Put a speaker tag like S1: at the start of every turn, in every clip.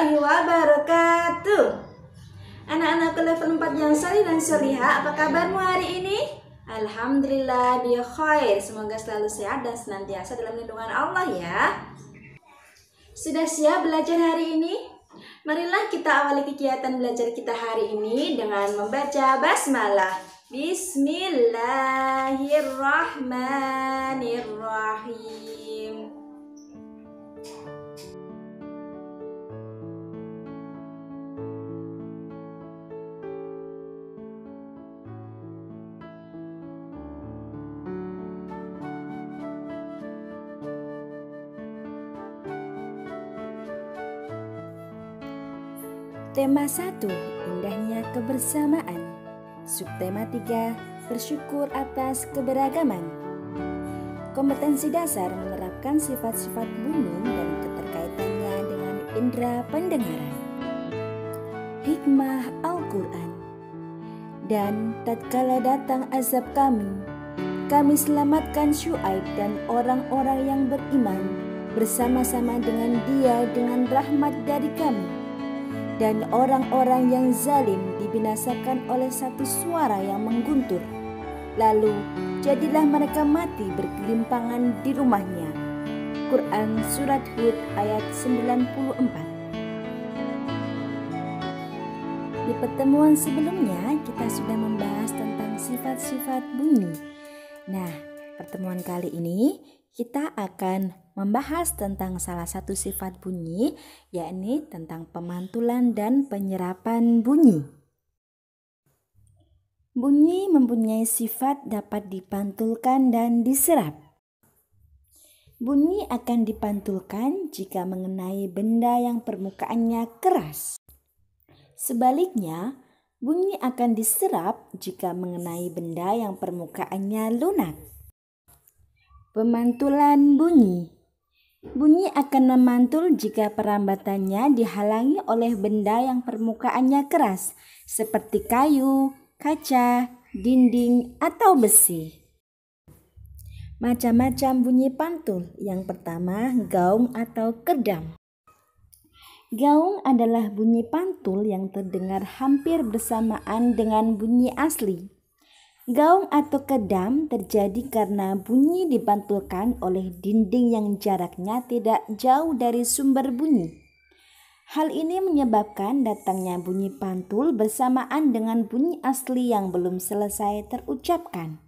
S1: warahmatullahi wabarakatuh. Anak-anak level 4 yang salih dan solihah, apa kabarmu hari ini? Alhamdulillah bi khair. Semoga selalu sehat dan senantiasa dalam lindungan Allah ya. Sudah siap belajar hari ini? Marilah kita awali kegiatan belajar kita hari ini dengan membaca basmalah. Bismillahirrahmanirrahim.
S2: Tema 1, indahnya kebersamaan. Subtema 3, bersyukur atas keberagaman. Kompetensi dasar menerapkan sifat-sifat bunyi dan keterkaitannya dengan indera pendengaran. Hikmah Al-Quran. Dan tatkala datang azab kami selamatkan Syuaib dan orang-orang yang beriman bersama-sama dengan dia dengan rahmat dari kami. Dan orang-orang yang zalim dibinasakan oleh satu suara yang mengguntur. Lalu jadilah mereka mati bergelimpangan di rumahnya. Quran Surat Hud ayat 94. Di pertemuan sebelumnya kita sudah membahas tentang sifat-sifat bunyi. Nah, pertemuan kali ini kita akan membahas tentang salah satu sifat bunyi, yakni tentang pemantulan dan penyerapan bunyi. Bunyi mempunyai sifat dapat dipantulkan dan diserap. Bunyi akan dipantulkan jika mengenai benda yang permukaannya keras. Sebaliknya, bunyi akan diserap jika mengenai benda yang permukaannya lunak. Pemantulan bunyi. Bunyi akan memantul jika perambatannya dihalangi oleh benda yang permukaannya keras, seperti kayu, kaca, dinding, atau besi. Macam-macam bunyi pantul. Yang pertama, gaung atau kedam. Gaung adalah bunyi pantul yang terdengar hampir bersamaan dengan bunyi asli. Gaung atau kedam terjadi karena bunyi dipantulkan oleh dinding yang jaraknya tidak jauh dari sumber bunyi. Hal ini menyebabkan datangnya bunyi pantul bersamaan dengan bunyi asli yang belum selesai terucapkan.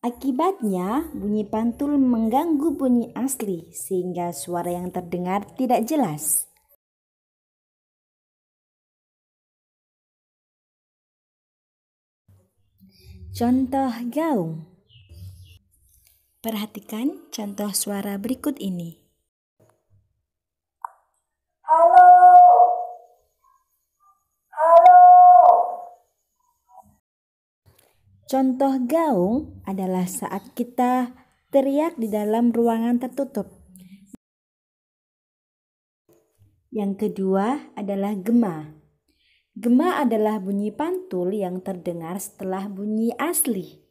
S2: Akibatnya, bunyi pantul mengganggu bunyi asli sehingga suara yang terdengar tidak jelas. Contoh gaung. Perhatikan contoh suara berikut ini.
S3: Halo. Halo.
S2: Contoh gaung adalah saat kita teriak di dalam ruangan tertutup. Yang kedua adalah gema. Gema adalah bunyi pantul yang terdengar setelah bunyi asli.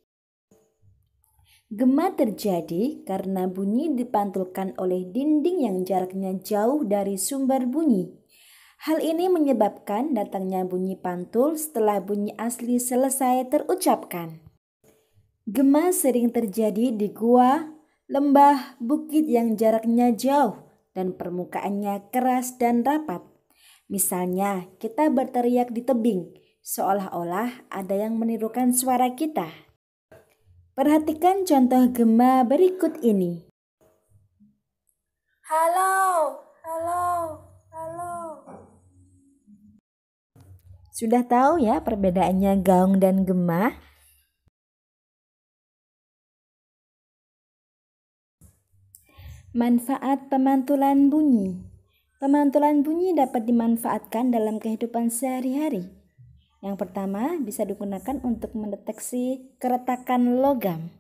S2: Gema terjadi karena bunyi dipantulkan oleh dinding yang jaraknya jauh dari sumber bunyi. Hal ini menyebabkan datangnya bunyi pantul setelah bunyi asli selesai terucapkan. Gema sering terjadi di gua, lembah, bukit yang jaraknya jauh dan permukaannya keras dan rapat. Misalnya, kita berteriak di tebing, seolah-olah ada yang menirukan suara kita. Perhatikan contoh gema berikut ini.
S3: Halo. Halo. Halo.
S2: Sudah tahu ya perbedaannya gaung dan gema? Manfaat pemantulan bunyi. Pemantulan bunyi dapat dimanfaatkan dalam kehidupan sehari-hari. Yang pertama, bisa digunakan untuk mendeteksi keretakan logam.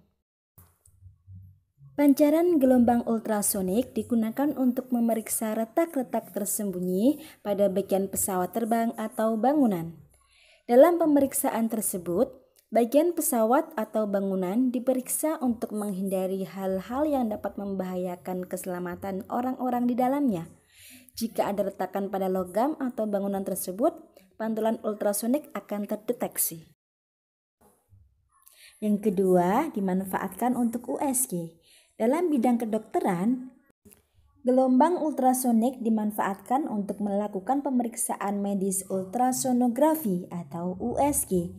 S2: Pancaran gelombang ultrasonik digunakan untuk memeriksa retak-retak tersembunyi pada bagian pesawat terbang atau bangunan. Dalam pemeriksaan tersebut, bagian pesawat atau bangunan diperiksa untuk menghindari hal-hal yang dapat membahayakan keselamatan orang-orang di dalamnya. Jika ada retakan pada logam atau bangunan tersebut, pantulan ultrasonik akan terdeteksi. Yang kedua, dimanfaatkan untuk USG. Dalam bidang kedokteran, gelombang ultrasonik dimanfaatkan untuk melakukan pemeriksaan medis ultrasonografi atau USG.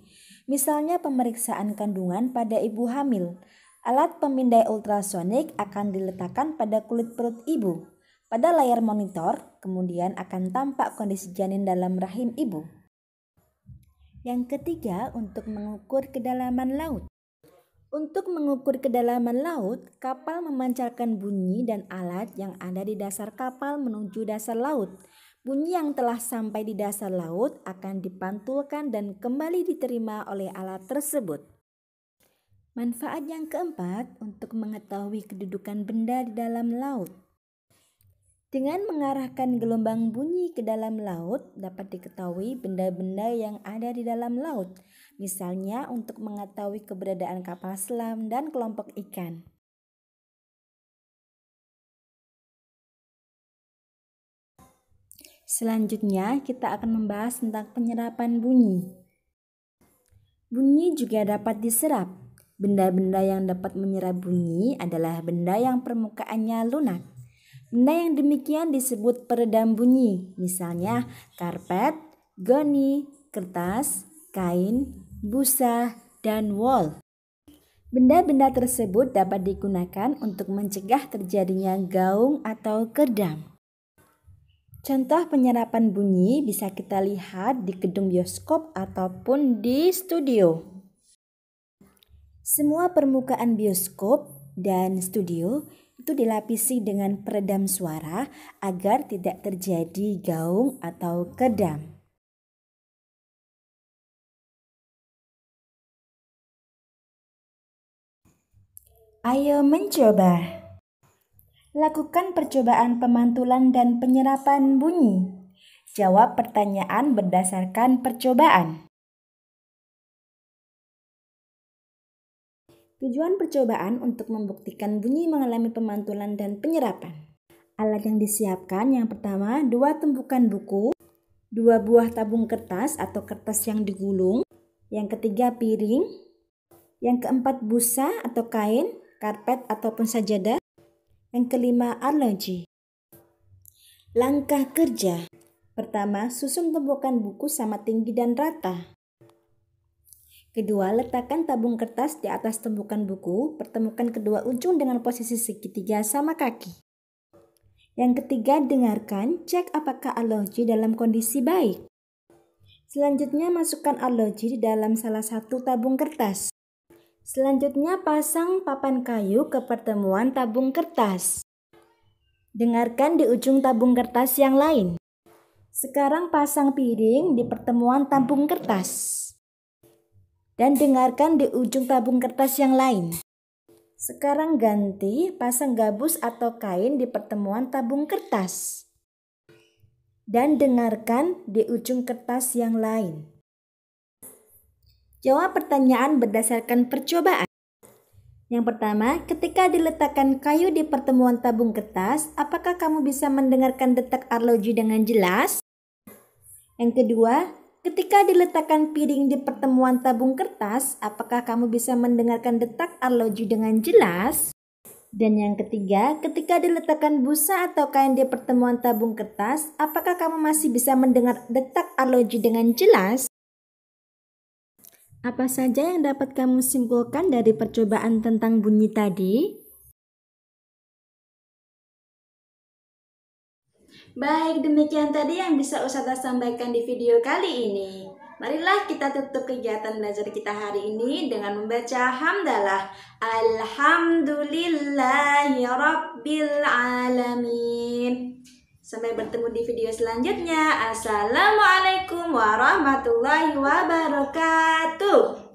S2: Misalnya pemeriksaan kandungan pada ibu hamil. Alat pemindai ultrasonik akan diletakkan pada kulit perut ibu. Pada layar monitor, kemudian akan tampak kondisi janin dalam rahim ibu. Yang ketiga, untuk mengukur kedalaman laut. Untuk mengukur kedalaman laut, kapal memancarkan bunyi dan alat yang ada di dasar kapal menuju dasar laut. Bunyi yang telah sampai di dasar laut akan dipantulkan dan kembali diterima oleh alat tersebut. Manfaat yang keempat, untuk mengetahui kedudukan benda di dalam laut. Dengan mengarahkan gelombang bunyi ke dalam laut, dapat diketahui benda-benda yang ada di dalam laut. Misalnya untuk mengetahui keberadaan kapal selam dan kelompok ikan. Selanjutnya kita akan membahas tentang penyerapan bunyi. Bunyi juga dapat diserap. Benda-benda yang dapat menyerap bunyi adalah benda yang permukaannya lunak. Benda yang demikian disebut peredam bunyi, misalnya karpet, goni, kertas, kain, busa, dan wol. Benda-benda tersebut dapat digunakan untuk mencegah terjadinya gaung atau kerdam. Contoh penyerapan bunyi bisa kita lihat di gedung bioskop ataupun di studio. Semua permukaan bioskop dan studio itu dilapisi dengan peredam suara agar tidak terjadi gaung atau kerdam. Ayo mencoba. Lakukan percobaan pemantulan dan penyerapan bunyi. Jawab pertanyaan berdasarkan percobaan. Tujuan percobaan untuk membuktikan bunyi mengalami pemantulan dan penyerapan. Alat yang disiapkan yang pertama 2 tumpukan buku, 2 buah tabung kertas atau kertas yang digulung, yang ketiga piring, yang keempat busa atau kain, karpet ataupun sajadah. Yang kelima, arloji. Langkah kerja. Pertama, susun tumpukan buku sama tinggi dan rata. Kedua, letakkan tabung kertas di atas tumpukan buku, pertemukan kedua ujung dengan posisi segitiga sama kaki. Yang ketiga, dengarkan, cek apakah arloji dalam kondisi baik. Selanjutnya, masukkan arloji di dalam salah satu tabung kertas. Selanjutnya pasang papan kayu ke pertemuan tabung kertas. Dengarkan di ujung tabung kertas yang lain. Sekarang pasang piring di pertemuan tabung kertas. Dan dengarkan di ujung tabung kertas yang lain. Sekarang ganti pasang gabus atau kain di pertemuan tabung kertas. Dan dengarkan di ujung kertas yang lain. Jawab pertanyaan berdasarkan percobaan. Yang pertama, ketika diletakkan kayu di pertemuan tabung kertas, apakah kamu bisa mendengarkan detak arloji dengan jelas? Yang kedua, ketika diletakkan piring di pertemuan tabung kertas, apakah kamu bisa mendengarkan detak arloji dengan jelas? Dan yang ketiga, ketika diletakkan busa atau kain di pertemuan tabung kertas, apakah kamu masih bisa mendengar detak arloji dengan jelas? Apa saja yang dapat kamu simpulkan dari percobaan tentang bunyi tadi?
S1: Baik, demikian tadi yang bisa Ustazah sampaikan di video kali ini. Marilah kita tutup kegiatan belajar kita hari ini dengan membaca hamdalah. Alhamdulillahirabbil alamin. Sampai bertemu di video selanjutnya. Assalamualaikum warahmatullahi wabarakatuh.